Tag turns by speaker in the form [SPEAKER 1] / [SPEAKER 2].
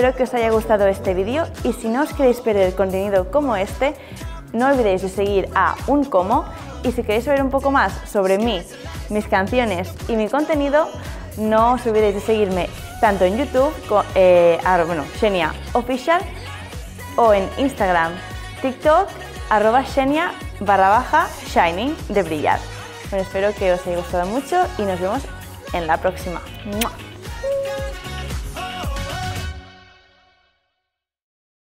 [SPEAKER 1] Espero que os haya gustado este vídeo y si no os queréis perder contenido como este, no olvidéis de seguir a unComo y si queréis saber un poco más sobre mí, mis canciones y mi contenido, no os olvidéis de seguirme tanto en YouTube, Xenia Official, o en Instagram, TikTok, @Xenia_Shining de brillar. Bueno, espero que os haya gustado mucho y nos vemos en la próxima. ¡Mua!